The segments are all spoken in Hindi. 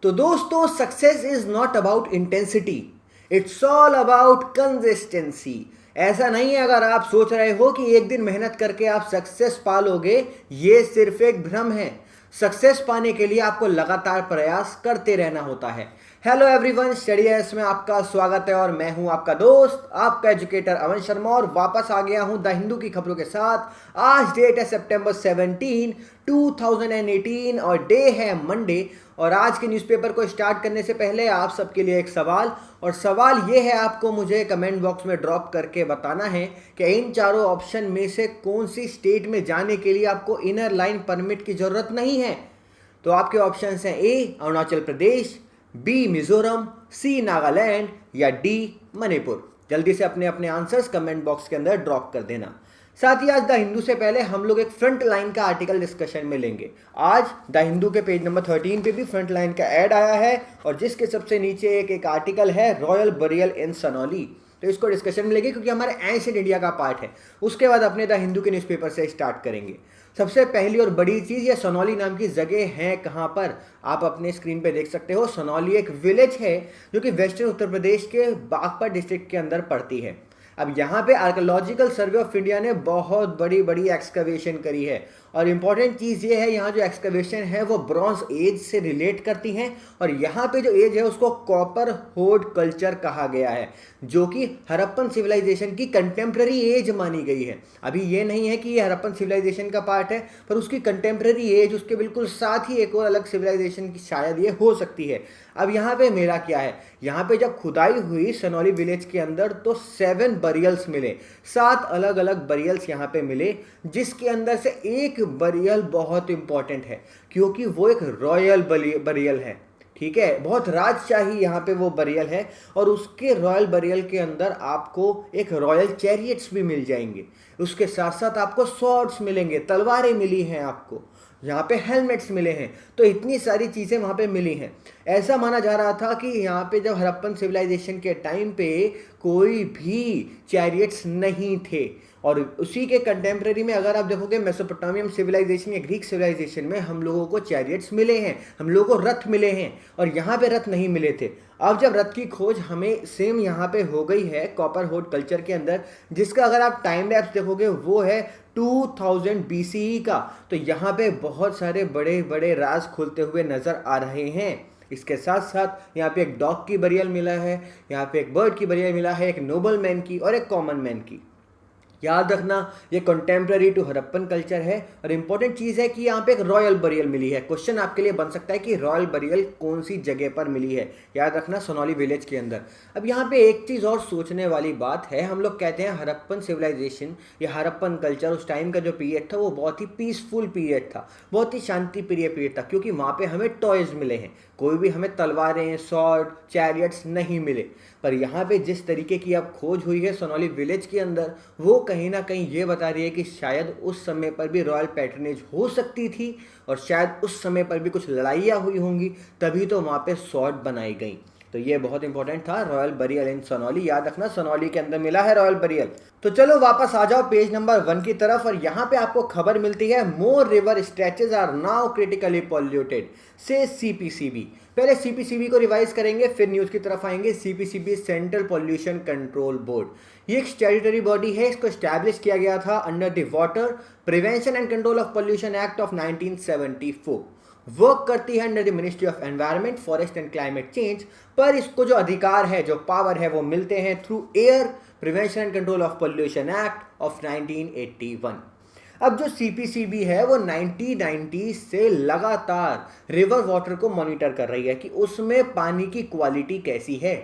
तो दोस्तों success is not about intensity, it's all about consistency. ऐसा नहीं है अगर आप सोच रहे हो कि एक दिन मेहनत करके आप सक्सेस पा लोगे, ये सिर्फ एक भ्रम है। सक्सेस पाने के लिए आपको लगातार प्रयास करते रहना होता है। हेलो एवरीवन, स्टडी एस में आपका स्वागत है और मैं हूं आपका दोस्त, आपका एजुकेटर अवन शर्मा, और वापस आ गया हूं द हिंदू की खबरों के साथ। आज डेट है सितंबर 17, 2018 और डे है मंडे। और आज के न्यूज़पेपर को स्टार्ट करने से पहले आप सबके लिए एक सवाल, और सवाल ये है, आपको मुझे कमेंट बॉक्स में ड्रॉप करके बताना है कि इन चारों ऑप्शन में से कौन सी स्टेट में जाने के लिए आपको इनर लाइन परमिट की ज़रूरत नहीं है। तो आपके ऑप्शंस हैं ए अरुणाचल प्रदेश, बी मिजोरम, सी नागालैंड या डी मणिपुर। जल्दी से अपने अपने आंसर्स कमेंट बॉक्स के अंदर ड्रॉप कर देना। साथ ही आज द हिंदू से पहले हम लोग एक फ्रंट लाइन का आर्टिकल डिस्कशन में लेंगे। आज द हिंदू के पेज नंबर 13 पे भी फ्रंट लाइन का ऐड आया है, और जिसके सबसे नीचे एक आर्टिकल है रॉयल बरियल इन सनौली। तो इसको डिस्कशन में लेंगे क्योंकि हमारे एंशिएंट इंडिया का पार्ट है। उसके बाद अपने द हिंदू के न्यूज़पेपर से स्टार्ट करेंगे। सबसे पहली और बड़ी चीज़, ये सनौली नाम की जगह है कहाँ पर, आप अपने स्क्रीन पे देख सकते हो। सनौली एक विलेज है जो कि वेस्टर्न उत्तर प्रदेश के बागपत डिस्ट्रिक्ट के अंदर पड़ती है। अब यहाँ पे आर्कियोलॉजिकल सर्वे ऑफ इंडिया ने बहुत बड़ी बड़ी एक्सकवेशन करी है, और इंपॉर्टेंट चीज़ ये है, यहाँ जो एक्सकवेशन है वो ब्रॉन्ज एज से रिलेट करती हैं। और यहाँ पे जो एज है उसको कॉपर होड कल्चर कहा गया है, जो कि हड़प्पन सिविलाइजेशन की कंटेम्प्रेरी एज मानी गई है। अभी ये नहीं है कि ये हड़प्पन सिविलाइजेशन का पार्ट है, पर उसकी कंटेम्प्रेरी एज, उसके बिल्कुल साथ ही एक और अलग सिविलाइजेशन की शायद ये हो सकती है। अब यहाँ पे मेरा क्या है, यहाँ पे जब खुदाई हुई सनौली विलेज के अंदर तो 7 बरियल्स मिले, 7 अलग अलग बरियल्स यहाँ पे मिले, जिसके अंदर से एक बरियल बहुत इंपॉर्टेंट है क्योंकि वो एक रॉयल बरियल है। ठीक है, बहुत राजशाही यहाँ पे वो बरियल है, और उसके रॉयल बरियल के अंदर आपको एक रॉयल चैरियट्स भी मिल जाएंगे। उसके साथ साथ आपको स्वॉर्ड्स मिलेंगे, तलवारें मिली हैं आपको, यहाँ पे हेलमेट्स मिले हैं। तो इतनी सारी चीज़ें वहाँ पे मिली हैं। ऐसा माना जा रहा था कि यहाँ पे जब हड़प्पन सिविलाइजेशन के टाइम पे कोई भी चैरियट्स नहीं थे, और उसी के कंटेम्प्रेरी में अगर आप देखोगे मेसोपोटामियन सिविलाइजेशन या ग्रीक सिविलाइजेशन में हम लोगों को चैरियट्स मिले हैं, हम लोगों को रथ मिले हैं, और यहाँ पे रथ नहीं मिले थे। अब जब रथ की खोज हमें सेम यहाँ पे हो गई है कॉपर होड कल्चर के अंदर, जिसका अगर आप टाइम लैप्स देखोगे वो है 2000 BCE का, तो यहाँ पे बहुत सारे बड़े बड़े राज खुलते हुए नजर आ रहे हैं। इसके साथ साथ यहाँ पे एक डॉग की बरियल मिला है, यहाँ पे एक बर्ड की बरियल मिला है, एक नोबल मैन की और एक कॉमन मैन की। याद रखना ये कंटेम्प्रेरी टू हड़प्पन कल्चर है। और इंपॉर्टेंट चीज़ है कि यहाँ पे एक रॉयल बरियल मिली है। क्वेश्चन आपके लिए बन सकता है कि रॉयल बरियल कौन सी जगह पर मिली है, याद रखना सनौली विलेज के अंदर। अब यहाँ पे एक चीज़ और सोचने वाली बात है, हम लोग कहते हैं हड़प्पन सिविलाइजेशन या हड़प्पन कल्चर, उस टाइम का जो पीरियड था वो बहुत ही पीसफुल पीरियड था, बहुत ही शांति प्रिय पीरियड था, क्योंकि वहाँ पे हमें टॉयज मिले हैं, कोई भी हमें तलवारें, स्वॉर्ड, चैरियट्स नहीं मिले। पर यहाँ पे जिस तरीके की अब खोज हुई है सनौली विलेज के अंदर, वो कहीं ना कहीं ये बता रही है कि शायद उस समय पर भी रॉयल पैट्रनेज हो सकती थी, और शायद उस समय पर भी कुछ लड़ाइयाँ हुई होंगी, तभी तो वहाँ पे स्वॉर्ड बनाई गई। तो ये बहुत इंपॉर्टेंट था, रॉयल बरियल इन सनौली। याद रखना सनौली के अंदर मिला है रॉयल बरियल। तो चलो वापस आ जाओ पेज नंबर 1 की तरफ, और यहाँ पे आपको खबर मिलती है more river stretches are now critically polluted से CPCB। पहले CPCB को रिवाइज करेंगे, फिर न्यूज की तरफ आएंगे। CPCB central pollution control board, ये एक स्टैट्यूटरी बॉडी है। इसको स्टैब्लिश किया गया था under the water prevention and control of pollution act of 1974। Work करती है under the ministry of environment, forest and climate change. पर इसको जो अधिकार है, जो पावर है, वो मिलते हैं through air prevention and control of pollution act of 1981। अब जो CPCB है वो 1990 से लगातार रिवर वाटर को मॉनिटर कर रही है कि उसमें पानी की क्वालिटी कैसी है।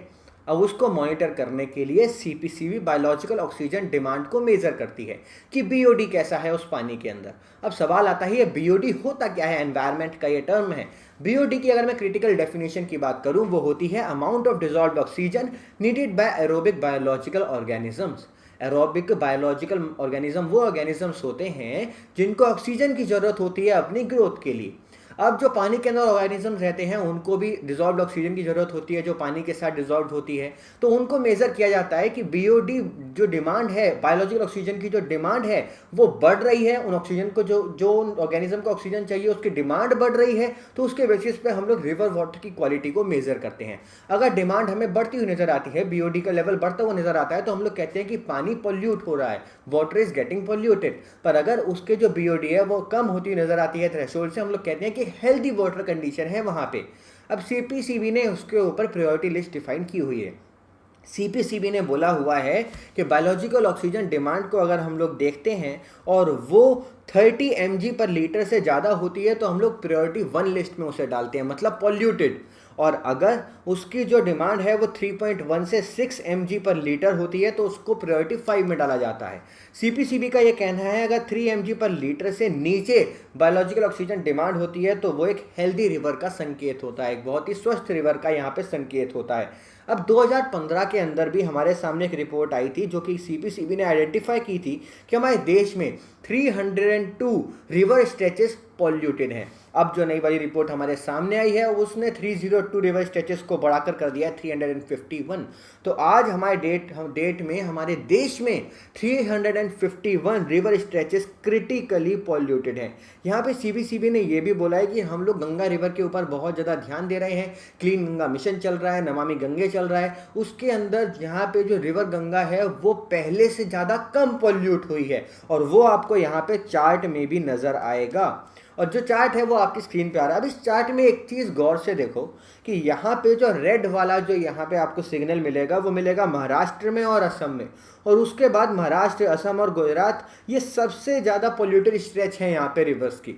अब उसको मॉनिटर करने के लिए CPCB बायोलॉजिकल ऑक्सीजन डिमांड को मेजर करती है कि BOD कैसा है उस पानी के अंदर। अब सवाल आता है ये BOD होता क्या है, एनवायरनमेंट का ये टर्म है। BOD की अगर मैं क्रिटिकल डेफिनेशन की बात करूं, वो होती है amount of dissolved oxygen needed bye aerobic biological organisms. Aerobic biological organism वो ऑर्गेनिजम्स होते हैं जिनको ऑक्सीजन की जरूरत होती है अपनी ग्रोथ के लिए। अब जो पानी के अंदर ऑर्गेनिज्म रहते हैं उनको भी डिजॉल्व ऑक्सीजन की जरूरत होती है, जो पानी के साथ डिजॉल्व होती है, तो उनको मेजर किया जाता है कि बीओडी जो डिमांड है, बायोलॉजिकल ऑक्सीजन की जो डिमांड है वो बढ़ रही है, उन ऑक्सीजन को जो ऑर्गेनिज्म को ऑक्सीजन चाहिए उसकी डिमांड बढ़ रही है, तो उसके बेसिस पे हम लोग रिवर वाटर की क्वालिटी को मेजर करते हैं। अगर डिमांड हमें बढ़ती हुई नजर आती है, बीओडी का लेवल बढ़ता हुआ नजर आता है, तो हम लोग कहते हैं कि पानी पॉल्यूट हो रहा है, वाटर इज गेटिंग पॉल्यूटेड। पर अगर उसके जो बीओडी है वो कम होती हुई नजर आती है थ्रेशोल्ड से, हम लोग कहते हैं कि हेल्दी वाटर कंडीशन है वहां पे। अब सीपीसीबी ने उसके ऊपर प्रायोरिटी लिस्ट डिफाइन की हुई है। सीपीसीबी ने बोला हुआ है कि बायोलॉजिकल ऑक्सीजन डिमांड को अगर हम लोग देखते हैं और वो 30 mg पर लीटर से ज़्यादा होती है तो हम लोग प्रायोरिटी 1 लिस्ट में उसे डालते हैं, मतलब पॉल्यूटेड। और अगर उसकी जो डिमांड है वो 3.1 से 6 mg पर लीटर होती है तो उसको प्रायोरिटी 5 में डाला जाता है। सीपीसीबी का ये कहना है अगर 3 mg पर लीटर से नीचे बायोलॉजिकल ऑक्सीजन डिमांड होती है तो वो एक हेल्दी रिवर का संकेत होता है, एक बहुत ही स्वस्थ रिवर का यहाँ पे संकेत होता है। अब 2015 के अंदर भी हमारे सामने एक रिपोर्ट आई थी जो कि सीपीसीबी ने आइडेंटिफाई की थी कि हमारे देश में 302 रिवर स्ट्रेचेस पॉल्यूटेड हैं। अब जो नई वाली रिपोर्ट हमारे सामने आई है उसने 302 रिवर स्ट्रेचेस को बढ़ाकर कर दिया है 351। तो आज हमारे डेट में हमारे देश में 351 रिवर स्ट्रेचेस क्रिटिकली पॉल्यूटेड हैं। यहाँ पे सीपीसीबी ने यह भी बोला है कि हम लोग गंगा रिवर के ऊपर बहुत ज़्यादा ध्यान दे रहे हैं, क्लीन गंगा मिशन चल रहा है, नमामि गंगे चल रहा है, उसके अंदर यहाँ पे जो रिवर गंगा है वो पहले से ज़्यादा कम पॉल्यूट हुई है और वो आपको यहाँ पे चार्ट में भी नज़र आएगा। और जो चार्ट है वो आपकी स्क्रीन पे आ रहा है। अब इस चार्ट में एक चीज़ गौर से देखो कि यहाँ पे जो रेड वाला जो यहाँ पे आपको सिग्नल मिलेगा वो मिलेगा महाराष्ट्र में और असम में, और उसके बाद महाराष्ट्र, असम और गुजरात ये सबसे ज़्यादा पोल्यूटेड स्ट्रेच है यहाँ पे रिवर्स की।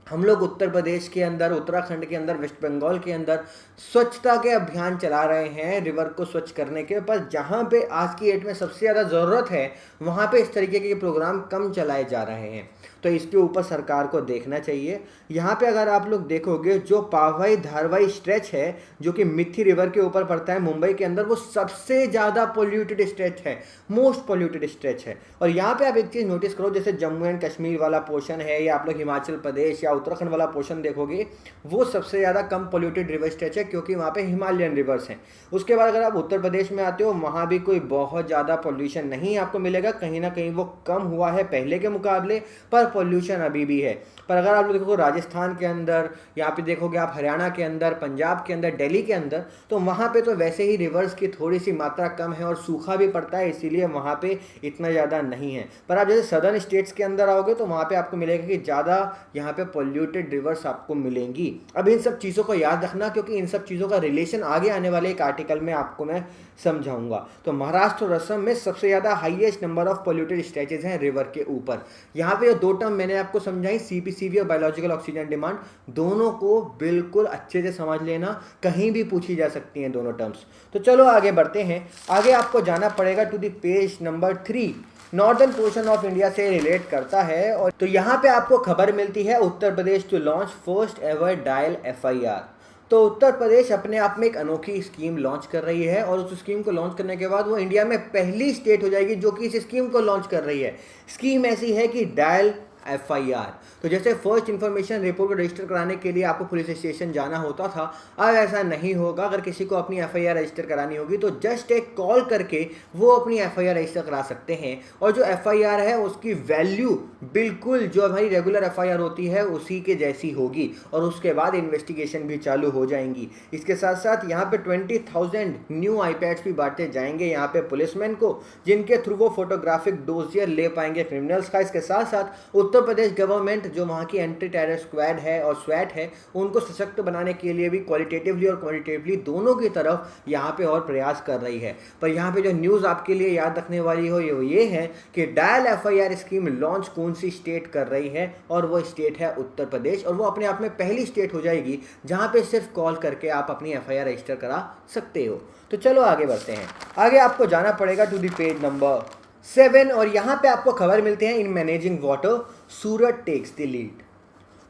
हम लोग उत्तर प्रदेश के अंदर, उत्तराखंड के अंदर, वेस्ट बंगाल के अंदर स्वच्छता के अभियान चला रहे हैं रिवर को स्वच्छ करने के, पर जहाँ पे आज की डेट में सबसे ज़्यादा ज़रूरत है वहाँ पे इस तरीके के प्रोग्राम कम चलाए जा रहे हैं। तो इसके ऊपर सरकार को देखना चाहिए। यहाँ पे अगर आप लोग देखोगे जो पावई धारवाई स्ट्रेच है जो कि मिथी रिवर के ऊपर पड़ता है मुंबई के अंदर, वो सबसे ज़्यादा पोल्यूटेड स्ट्रेच है, मोस्ट पोल्यूटेड स्ट्रेच है। और यहाँ पे आप एक चीज़ नोटिस करो, जैसे जम्मू एंड कश्मीर वाला पोर्शन है या आप लोग हिमाचल प्रदेश या उत्तराखंड वाला पोर्शन देखोगे वो सबसे ज़्यादा कम पोल्यूटेड रिवर स्ट्रेच है क्योंकि वहाँ पे हिमालयन रिवर्स हैं। उसके बाद अगर आप उत्तर प्रदेश में आते हो वहाँ भी कोई बहुत ज़्यादा पोल्यूशन नहीं आपको मिलेगा, कहीं ना कहीं वो कम हुआ है पहले के मुकाबले, पर पोल्यूशन अभी भी है। पर अगर आप लोग देखोगे राजस्थान के अंदर, यहाँ पे देखोगे आप हरियाणा के अंदर, पंजाब के अंदर, दिल्ली के अंदर, तो वहाँ पे तो वैसे ही रिवर्स की थोड़ी सी मात्रा कम है और सूखा भी पड़ता है, इसीलिए वहाँ पे इतना ज़्यादा नहीं है। पर आप जैसे सदर्न स्टेट्स के अंदर आओगे तो वहाँ पे आपको मिलेगा कि ज़्यादा यहाँ पे पोल्यूटेड रिवर्स आपको मिलेंगी। अब इन सब चीज़ों को याद रखना क्योंकि इन सब चीज़ों का रिलेशन आगे आने वाले एक आर्टिकल में आपको मैं समझाऊंगा। तो महाराष्ट्र और असम में सबसे ज़्यादा highest number of polluted stretches हैं रिवर के ऊपर। यहाँ पे जो दो टर्म मैंने आपको समझाई, सीपीसीबी और बायोलॉजिकल ऑक्सीजन डिमांड, दोनों को बिल्कुल अच्छे से समझ लेना, कहीं भी पूछी जा सकती हैं दोनों टर्म्स। तो चलो आगे बढ़ते हैं। आगे आपको जाना पड़ेगा to the page number 3, northern portion of India से रिलेट करता है। और तो यहाँ पे आपको खबर मिलती है Uttar Pradesh to launch first ever dial FIR. तो उत्तर प्रदेश अपने आप में एक अनोखी स्कीम लॉन्च कर रही है और उस स्कीम को लॉन्च करने के बाद वो इंडिया में पहली स्टेट हो जाएगी जो कि इस स्कीम को लॉन्च कर रही है। स्कीम ऐसी है कि डायल एफआईआर। तो जैसे फर्स्ट इन्फॉर्मेशन रिपोर्ट को रजिस्टर कराने के लिए आपको पुलिस स्टेशन जाना होता था, अब ऐसा नहीं होगा। अगर किसी को अपनी एफआईआर रजिस्टर करानी होगी तो जस्ट एक कॉल करके वो अपनी एफआईआर रजिस्टर करा सकते हैं। और जो एफआईआर है उसकी वैल्यू बिल्कुल जो हमारी रेगुलर एफआईआर होती है उसी के जैसी होगी और उसके बाद इन्वेस्टिगेशन भी चालू हो जाएंगी। इसके साथ साथ यहाँ पे 20,000 न्यू आईपैड्स भी बांटे जाएंगे यहाँ पे पुलिसमैन को, जिनके थ्रू वो फोटोग्राफिक डोजियर ले पाएंगे क्रिमिनल्स का। इसके साथ साथ उत्तर प्रदेश गवर्नमेंट जो वहाँ की एंटी टेरर स्क्वाड है और स्वैट है उनको सशक्त बनाने के लिए भी क्वालिटेटिवली और क्वांटिटेटिवली दोनों की तरफ यहाँ पे और प्रयास कर रही है। पर यहाँ पे जो न्यूज़ आपके लिए याद रखने वाली हो ये है कि डायल एफआईआर स्कीम लॉन्च कौन सी स्टेट कर रही है, और वो स्टेट है उत्तर प्रदेश। और वो अपने आप में पहली स्टेट हो जाएगी जहाँ पे सिर्फ कॉल करके आप अपनी एफआईआर रजिस्टर करा सकते हो। तो चलो आगे बढ़ते हैं। आगे आपको जाना पड़ेगा टू द पेज नंबर 7 और यहाँ पे आपको खबर मिलते हैं in managing water Surat takes the lead.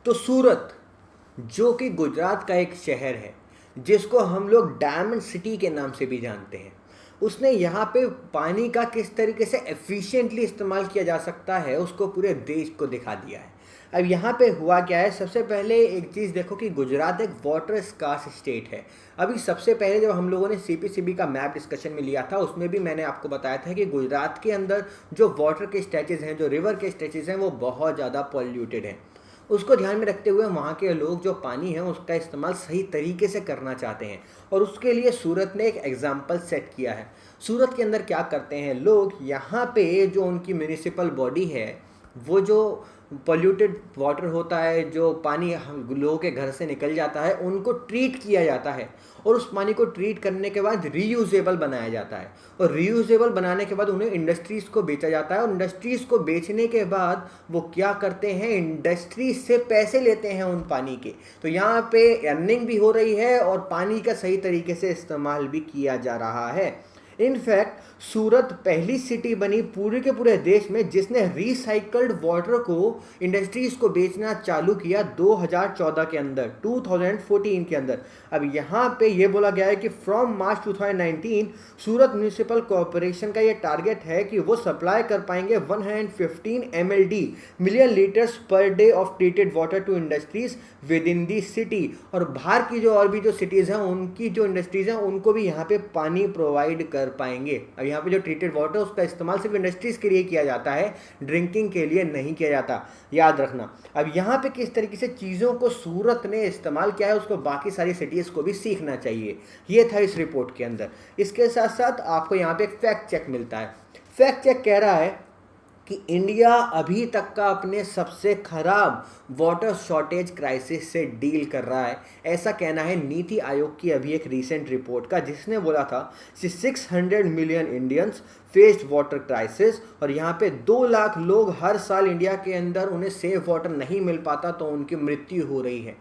तो सूरत जो कि गुजरात का एक शहर है जिसको हम लोग डायमंड सिटी के नाम से भी जानते हैं, उसने यहाँ पे पानी का किस तरीके से एफिशिएंटली इस्तेमाल किया जा सकता है उसको पूरे देश को दिखा दिया है। अब यहाँ पे हुआ क्या है, सबसे पहले एक चीज़ देखो कि गुजरात एक वाटर स्कार्स स्टेट है। अभी सबसे पहले जब हम लोगों ने सीपीसीबी का मैप डिस्कशन में लिया था, उसमें भी मैंने आपको बताया था कि गुजरात के अंदर जो वाटर के स्ट्रेचेज हैं, जो रिवर के स्ट्रेचेज हैं, वो बहुत ज़्यादा पॉल्यूटेड हैं। उसको ध्यान में रखते हुए वहाँ के लोग जो पानी है उसका इस्तेमाल सही तरीके से करना चाहते हैं, और उसके लिए सूरत ने एक एग्जाम्पल सेट किया है। सूरत के अंदर क्या करते हैं लोग, यहाँ पे जो उनकी म्यूनिसिपल बॉडी है, वो जो पोल्यूटेड वाटर होता है, जो पानी लोगों के घर से निकल जाता है, उनको ट्रीट किया जाता है, और उस पानी को ट्रीट करने के बाद रीयूजेबल बनाया जाता है, और रीयूजेबल बनाने के बाद उन्हें इंडस्ट्रीज़ को बेचा जाता है, और इंडस्ट्रीज़ को बेचने के बाद वो क्या करते हैं, इंडस्ट्रीज से पैसे लेते हैं उन पानी के। तो यहाँ पे अर्निंग भी हो रही है और पानी का सही तरीके से इस्तेमाल भी किया जा रहा है। इनफैक्ट सूरत पहली सिटी बनी पूरे के पूरे देश में जिसने रिसाइकल्ड वाटर को इंडस्ट्रीज को बेचना चालू किया 2014 के अंदर, 2014 के अंदर। अब यहाँ पे ये बोला गया है कि from March 2019 Surat municipal corporation का ये टारगेट है कि वो सप्लाई कर पाएंगे 115 MLD million litres per day of treated water to industries within the city. और बाहर की जो और भी जो सिटीज़ हैं उनकी जो इंडस्ट्रीज़ हैं उनको भी यहाँ पे पानी प्रोवाइड कर पाएंगे। अब यहाँ पे जो ट्रीटेड वाटर उसका इस्तेमाल सिर्फ इंडस्ट्रीज के लिए किया जाता है, ड्रिंकिंग के लिए नहीं किया जाता, याद रखना। अब यहाँ पे किस तरीके से चीज़ों को सूरत ने इस्तेमाल किया है उसको बाकी सारी सिटीज़ को भी सीखना चाहिए, ये था इस रिपोर्ट के अंदर। इसके साथ साथ आपको यहाँ पे एक फैक्ट चेक मिलता है। फैक्ट चेक कह रहा है कि इंडिया अभी तक का अपने सबसे खराब वाटर शॉर्टेज क्राइसिस से डील कर रहा है, ऐसा कहना है नीति आयोग की अभी एक रीसेंट रिपोर्ट का, जिसने बोला था कि 600 million Indians faced water crisis, और यहाँ पे 2 लाख लोग हर साल इंडिया के अंदर उन्हें सेफ वाटर नहीं मिल पाता तो उनकी मृत्यु हो रही है।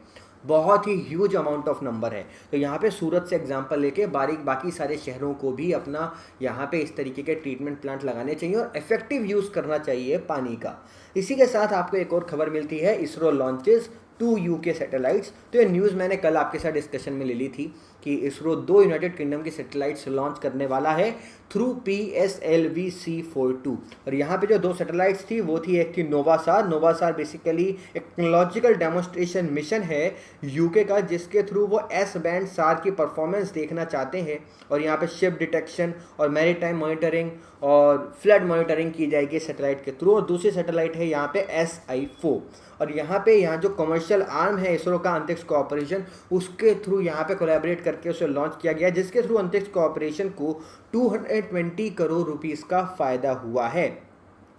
बहुत ही ह्यूज अमाउंट ऑफ नंबर है। तो यहाँ पे सूरत से एग्जांपल लेके बाकी सारे शहरों को भी अपना यहाँ पे इस तरीके के ट्रीटमेंट प्लांट लगाने चाहिए और इफेक्टिव यूज़ करना चाहिए पानी का। इसी के साथ आपको एक और खबर मिलती है, इसरो लॉन्चेस 2 UK सैटेलाइट्स। तो ये न्यूज़ मैंने कल आपके साथ डिस्कशन में ले ली थी कि इसरो 2 यूनाइटेड किंगडम की सैटेलाइट्स लॉन्च करने वाला है थ्रू PSLV C42। और यहाँ पे जो 2 सैटेलाइट्स थी वो थी, एक थी नोवासार। नोवासार बेसिकली एक टेक्नोलॉजिकल डेमोन्स्ट्रेशन मिशन है UK का, जिसके थ्रू वो S बैंड सार की परफॉर्मेंस देखना चाहते हैं, और यहाँ पे शिप डिटेक्शन और मैरीटाइम मॉनिटरिंग और फ्लड मॉनिटरिंग की जाएगी सैटेलाइट के थ्रू। और दूसरी सैटेलाइट है यहाँ पे SI4, और यहाँ जो कमर्शियल आर्म है इसरो का अंतरिक्ष कोऑपरेशन, उसके थ्रू यहाँ पे कोलैबोरेट करके उसे लॉन्च किया गया, जिसके थ्रू अंतरिक्ष कोऑपरेशन को 220 करोड़ रुपीस का फायदा हुआ है।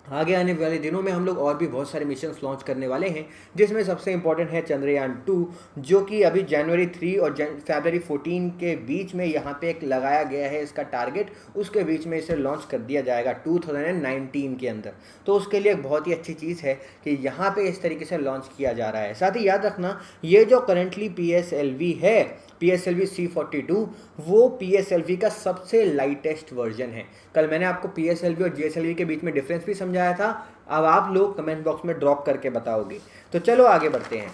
आगे आने वाले दिनों में हम लोग और भी बहुत सारे मिशंस लॉन्च करने वाले हैं, जिसमें सबसे इंपॉर्टेंट है चंद्रयान 2, जो कि अभी जनवरी 3 और फरवरी 14 के बीच में यहाँ पे एक लगाया गया है इसका टारगेट, उसके बीच में इसे लॉन्च कर दिया जाएगा 2019 के अंदर। तो उसके लिए एक बहुत ही अच्छी चीज़ है कि यहाँ पे इस तरीके से लॉन्च किया जा रहा है। साथ ही याद रखना, ये जो करंटली PSLV है, PSLV C42, वो PSLV का सबसे लाइटेस्ट वर्जन है। कल मैंने आपको PSLV और GSLV के बीच में डिफरेंस भी समझाया था, अब आप लोग कमेंट बॉक्स में ड्रॉप करके बताओगे। तो चलो आगे बढ़ते हैं।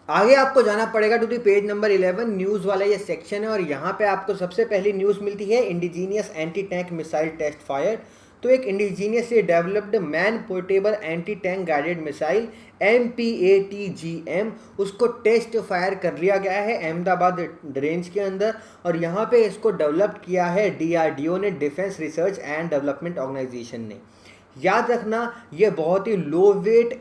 आगे आपको जाना पड़ेगा to the page number 11, news वाला ये सेक्शन है, और यहाँ पे आपको सबसे पहली न्यूज़ मिलती है indigenous anti tank missile test fire. तो एक indigenously developed man portable anti tank guided missile MPATGM, उसको टेस्ट फायर कर लिया गया है अहमदाबाद रेंज के अंदर, और यहाँ पे इसको डेवलप किया है DRDO ने, defence research and development organisation ने। याद रखना, ये बहुत ही low weight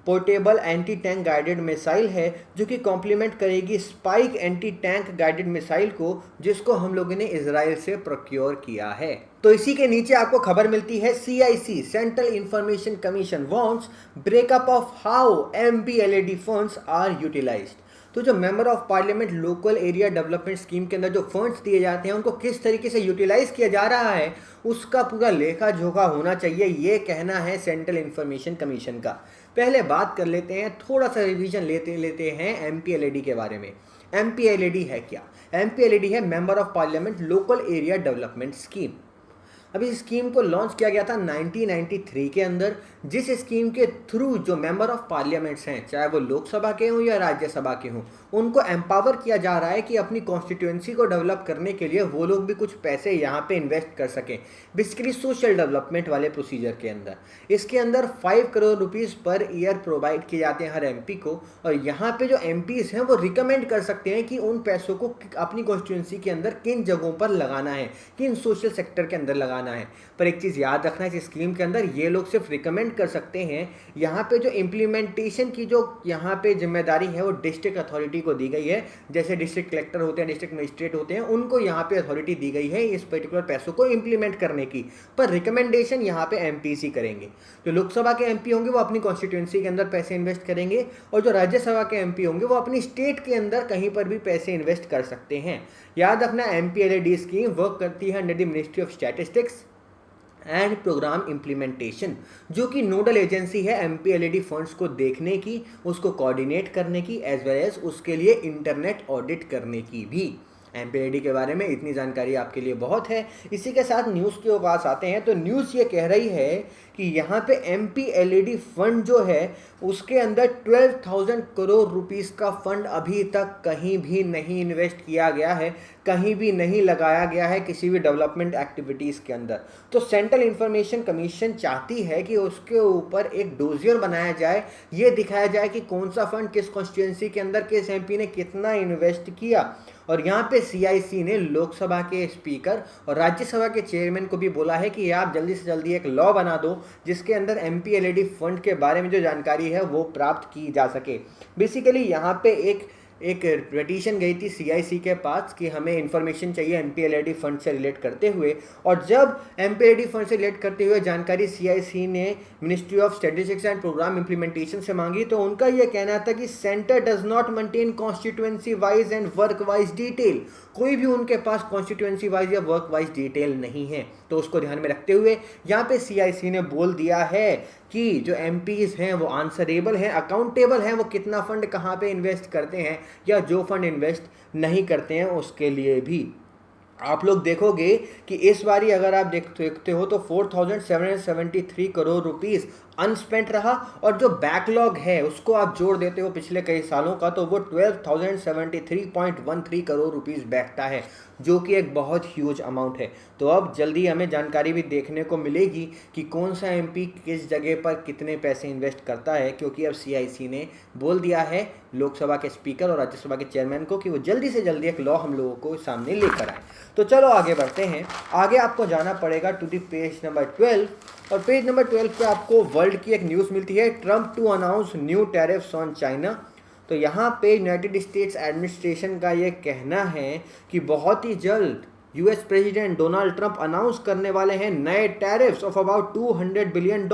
portable anti tank guided missile है, जो कि कॉम्प्लीमेंट करेगी Spike anti tank guided missile को, जिसको हम लोगों ने इजराइल से प्रोक्योर किया है। तो इसी के नीचे आपको खबर मिलती है CIC central information commission wants breakup of how MPLAD funds are utilised. तो जो member of parliament local area development scheme के अंदर जो फंड्स दिए जाते हैं उनको किस तरीके से यूटिलाइज किया जा रहा है उसका पूरा लेखा जोखा होना चाहिए, ये कहना है सेंट्रल इंफॉर्मेशन कमीशन का। पहले बात कर लेते हैं, थोड़ा सा रिवीजन लेते हैं MPLAD के बारे में। MPLAD है क्या? MPLAD है member of parliament local area development scheme. अभी इस स्कीम को लॉन्च किया गया था 1993 के अंदर, जिस स्कीम के थ्रू जो मेंबर ऑफ पार्लियामेंट्स हैं, चाहे वो लोकसभा के हों या राज्यसभा के हों, उनको एम्पावर किया जा रहा है कि अपनी कॉन्स्टिट्यूएंसी को डेवलप करने के लिए वो लोग भी कुछ पैसे यहाँ पे इन्वेस्ट कर सकें, बेसिकली सोशल डेवलपमेंट वाले प्रोसीजर के अंदर। इसके अंदर 5 crore rupees per year provide किए जाते हैं हर एमपी को, और यहाँ पे जो एमपीज हैं वो रिकमेंड कर सकते हैं कि उन पैसों को अपनी कॉन्स्टिट्यूएंसी के अंदर किन जगहों पर लगाना है, किन सोशल सेक्टर के अंदर लगाना है। पर एक चीज़ याद रखना है, इस स्कीम के अंदर ये लोग सिर्फ रिकमेंड कर सकते हैं। यहाँ पे जो इम्प्लीमेंटेशन की जो यहाँ पे जिम्मेदारी है वो डिस्ट्रिक्ट अथॉरिटी को दी गई है। जैसे डिस्ट्रिक्ट कलेक्टर होते हैं, डिस्ट्रिक्ट मजिस्ट्रेट होते हैं, उनको यहाँ पे अथॉरिटी दी गई है इस पर्टिकुलर पैसों को इम्प्लीमेंट करने की, पर रिकमेंडेशन यहाँ पे एमपीज ही करेंगे। जो लोकसभा के एमपी होंगे वो अपनी कॉन्स्टिट्यूएंसी के अंदर पैसे इन्वेस्ट करेंगे, और जो राज्यसभा के एमपी होंगे वो अपनी स्टेट के अंदर कहीं पर भी पैसे इन्वेस्ट कर सकते हैं। याद रखना, एमपीएलएडी स्कीम वर्क करती है under the ministry of statistics and programme implementation, जो कि नोडल एजेंसी है एमपीएलएडी फंड्स को देखने की, उसको कोऑर्डिनेट करने की, एज वेल एज उसके लिए इंटरनेट ऑडिट करने की भी। एमपीएलएडी के बारे में इतनी जानकारी आपके लिए बहुत है। इसी के साथ न्यूज़ के पास आते हैं, तो न्यूज़ ये कह रही है कि यहाँ पे एमपीएलएडी फंड जो है उसके अंदर 12,000 करोड़ रुपीस का फंड अभी तक कहीं भी नहीं इन्वेस्ट किया गया है, कहीं भी नहीं लगाया गया है किसी भी डेवलपमेंट एक्टिविटीज़ के अंदर। तो सेंट्रल इंफॉर्मेशन कमीशन चाहती है कि उसके ऊपर एक डोजियर बनाया जाए, ये दिखाया जाए कि कौन सा फंड किस कॉन्स्टिट्यूएंसी के अंदर किस एमपी ने कितना इन्वेस्ट किया। और यहाँ पे सीआईसी ने लोकसभा के स्पीकर और राज्यसभा के चेयरमैन को भी बोला है कि आप जल्दी से जल्दी एक लॉ बना दो जिसके अंदर एमपीएलएडी फंड के बारे में जो जानकारी है वो प्राप्त की जा सके। बेसिकली यहाँ पे एक पिटीशन गई थी सीआईसी के पास कि हमें इन्फॉर्मेशन चाहिए एमपीएलएडी फंड से रिलेट करते हुए, और जब एमपीएलएडी फंड से रिलेट करते हुए जानकारी सीआईसी ने ministry of statistics and programme implementation से मांगी, तो उनका यह कहना था कि centre does not maintain constituency wise and work wise detail, कोई भी उनके पास कॉन्स्टिट्यूएंसी वाइज या वर्क वाइज डिटेल नहीं है। तो उसको ध्यान में रखते हुए यहाँ पे सीआईसी ने बोल दिया है कि जो एमपीज हैं वो आंसरेबल हैं, अकाउंटेबल हैं, वो कितना फंड कहाँ पे इन्वेस्ट करते हैं, या जो फंड इन्वेस्ट नहीं करते हैं उसके लिए भी। आप लोग देखोगे कि इस बारी अगर आप देखते हो तो 4,773 करोड़ रुपीस अनस्पेंट रहा, और जो बैकलॉग है उसको आप जोड़ देते हो पिछले कई सालों का, तो वो 12,073.13 करोड़ रुपीस बैठता है, जो कि एक बहुत ह्यूज अमाउंट है। तो अब जल्दी हमें जानकारी भी देखने को मिलेगी कि कौन सा एमपी किस जगह पर कितने पैसे इन्वेस्ट करता है, क्योंकि अब सीआईसी ने बोल दिया है लोकसभा के स्पीकर और राज्यसभा के चेयरमैन को कि वो जल्दी से जल्दी एक लॉ हम लोगों को सामने लेकर आए। तो चलो आगे बढ़ते हैं। आगे आपको जाना पड़ेगा टू दी पेज नंबर 12, और पेज नंबर 12 पे आपको वर्ल्ड की एक न्यूज़ मिलती है, Trump to announce new tariffs on China. तो यहाँ पे यूनाइटेड स्टेट्स एडमिनिस्ट्रेशन का ये कहना है कि बहुत ही जल्द US president Donald Trump announce करने वाले हैं नए tariffs of about $200 billion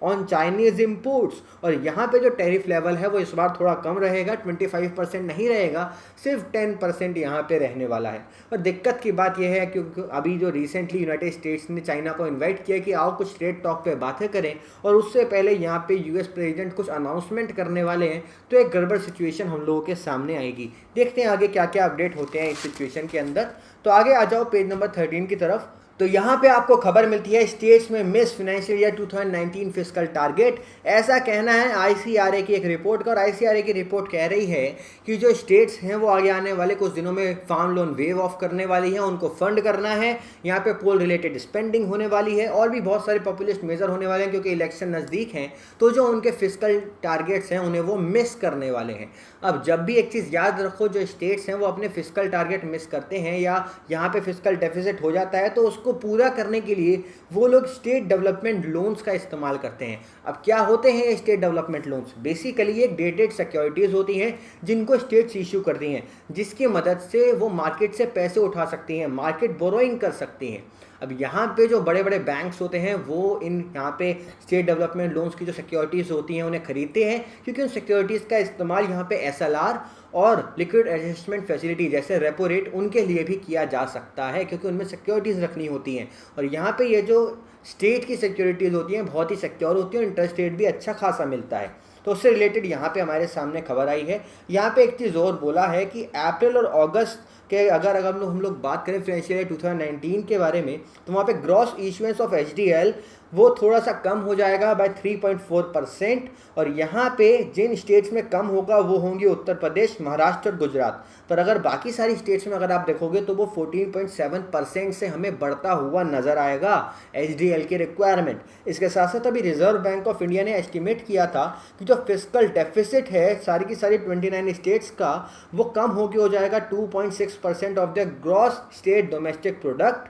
on Chinese imports. और यहाँ पे जो टैरिफ लेवल है वो इस बार थोड़ा कम रहेगा, 25% नहीं रहेगा, सिर्फ 10% यहाँ पे रहने वाला है। और दिक्कत की बात यह है क्योंकि अभी जो रिसेंटली यूनाइटेड स्टेट्स ने चाइना को इन्वाइट किया कि आओ कुछ ट्रेड टॉक पे बातें करें, और उससे पहले यहाँ पे यूएस प्रेसिडेंट कुछ अनाउंसमेंट करने वाले हैं, तो एक गड़बड़ सिचुएशन हम लोगों के सामने आएगी। देखते हैं आगे क्या क्या अपडेट होते हैं इस सिचुएशन के अंदर। तो आगे आ जाओ पेज नंबर 13 की तरफ। तो यहाँ पे आपको खबर मिलती है स्टेट्स में miss financial year 2019 fiscal target, ऐसा कहना है आईसीआरए की एक रिपोर्ट का। और आईसीआरए की रिपोर्ट कह रही है कि जो स्टेट्स हैं वो आगे आने वाले कुछ दिनों में फार्म लोन वेव ऑफ करने वाली है, उनको फंड करना है, यहाँ पे पोल रिलेटेड स्पेंडिंग होने वाली है, और भी बहुत सारे पॉपुलिस्ट मेजर होने वाले हैं क्योंकि इलेक्शन नज़दीक हैं। तो जो उनके फिस्कल टारगेट्स हैं उन्हें वो मिस करने वाले हैं। अब जब भी एक चीज़ याद रखो, जो स्टेट्स हैं वो अपने फिस्कल टारगेट मिस करते हैं या यहाँ पे फिस्कल डेफिसिट हो जाता है, तो उसको पूरा करने के लिए वो लोग स्टेट डेवलपमेंट लोन्स का इस्तेमाल करते हैं। अब क्या होते हैं ये स्टेट डेवलपमेंट लोन्स? बेसिकली एक डेटेड सिक्योरिटीज़ होती हैं जिनको स्टेट्स इशू करती हैं, जिसकी मदद से वो मार्केट से पैसे उठा सकती हैं, मार्केट बोरोइंग कर सकती हैं। अब यहाँ पे जो बड़े बड़े बैंक्स होते हैं वो इन यहाँ पे स्टेट डेवलपमेंट लोन्स की जो सिक्योरिटीज़ होती हैं उन्हें खरीदते हैं, क्योंकि उन सिक्योरिटीज़ का इस्तेमाल यहाँ पे एसएलआर और लिक्विड एडजस्टमेंट फैसिलिटी जैसे रेपो रेट उनके लिए भी किया जा सकता है, क्योंकि उनमें सिक्योरिटीज़ रखनी होती हैं। और यहाँ पे ये जो स्टेट की सिक्योरिटीज़ होती हैं बहुत ही सिक्योर होती हैं, इंटरेस्ट रेट भी अच्छा खासा मिलता है। तो उससे रिलेटेड यहाँ पे हमारे सामने खबर आई है। यहाँ पे एक चीज़ और बोला है कि अप्रैल और अगस्त कि अगर अगर हम लोग बात करें फाइनेंशियल ईयर 2019 के बारे में, तो वहाँ पे ग्रॉस इशुएंस ऑफ एचडीएल वो थोड़ा सा कम हो जाएगा बाय 3.4%। और यहाँ पे जिन स्टेट्स में कम होगा वो होंगे उत्तर प्रदेश, महाराष्ट्र और गुजरात। पर अगर बाकी सारी स्टेट्स में अगर आप देखोगे तो वो 14.7% से हमें बढ़ता हुआ नजर आएगा एचडीएल की रिक्वायरमेंट। इसके साथ साथ अभी रिजर्व बैंक ऑफ इंडिया ने एस्टिमेट किया था कि जो फिस्कल डेफिसिट है सारी की सारी 29 स्टेट्स का, वो कम होके हो जाएगा 2.6% of the gross state domestic product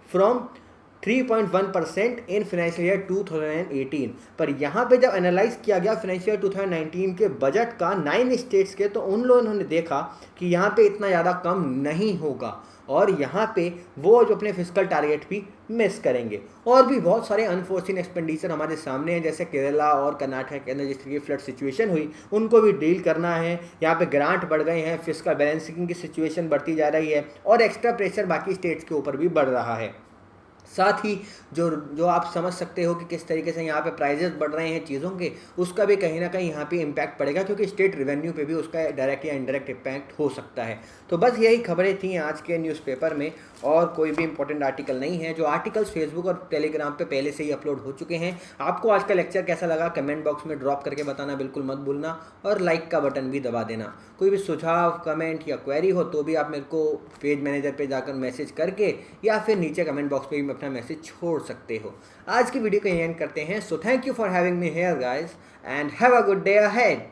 from 3.1% in financial year 2018। पर यहाँ पे जब एनालाइज किया गया फाइनेंशियल ईयर 2019 के बजट का 9 स्टेट्स के, तो उन लोगों ने देखा कि यहाँ पे इतना ज़्यादा कम नहीं होगा और यहाँ पे वो जो अपने फिस्कल टारगेट भी मिस करेंगे। और भी बहुत सारे अनफोर्सिन एक्सपेंडिचर हमारे सामने हैं, जैसे केरला और कर्नाटक के अंदर जिस तरह की फ्लड सिचुएशन हुई उनको भी डील करना है। यहाँ पे ग्रांट बढ़ गए हैं, फिस्कल बैलेंसिंग की सिचुएशन बढ़ती जा रही है और एक्स्ट्रा प्रेशर बाकी स्टेट्स के ऊपर भी बढ़ रहा है। साथ ही जो आप समझ सकते हो कि किस तरीके से यहाँ पे प्राइजेस बढ़ रहे हैं चीज़ों के, उसका भी कहीं ना कहीं यहाँ पे इम्पैक्ट पड़ेगा, क्योंकि स्टेट रेवेन्यू पे भी उसका डायरेक्ट या इनडायरेक्ट इम्पैक्ट हो सकता है। तो बस यही खबरें थी आज के न्यूज़पेपर में, और कोई भी इंपॉर्टेंट आर्टिकल नहीं है। जो आर्टिकल्स फेसबुक और टेलीग्राम पे पहले से ही अपलोड हो चुके हैं। आपको आज का लेक्चर कैसा लगा कमेंट बॉक्स में ड्रॉप करके बताना बिल्कुल मत भूलना, और लाइक का बटन भी दबा देना। कोई भी सुझाव, कमेंट या क्वेरी हो तो भी आप मेरे को पेज मैनेजर पे जाकर मैसेज करके या फिर नीचे कमेंट बॉक्स पे भी अपना मैसेज छोड़ सकते हो। आज की वीडियो को एंड करते हैं। So thank you for having me here guys, and have a good day ahead.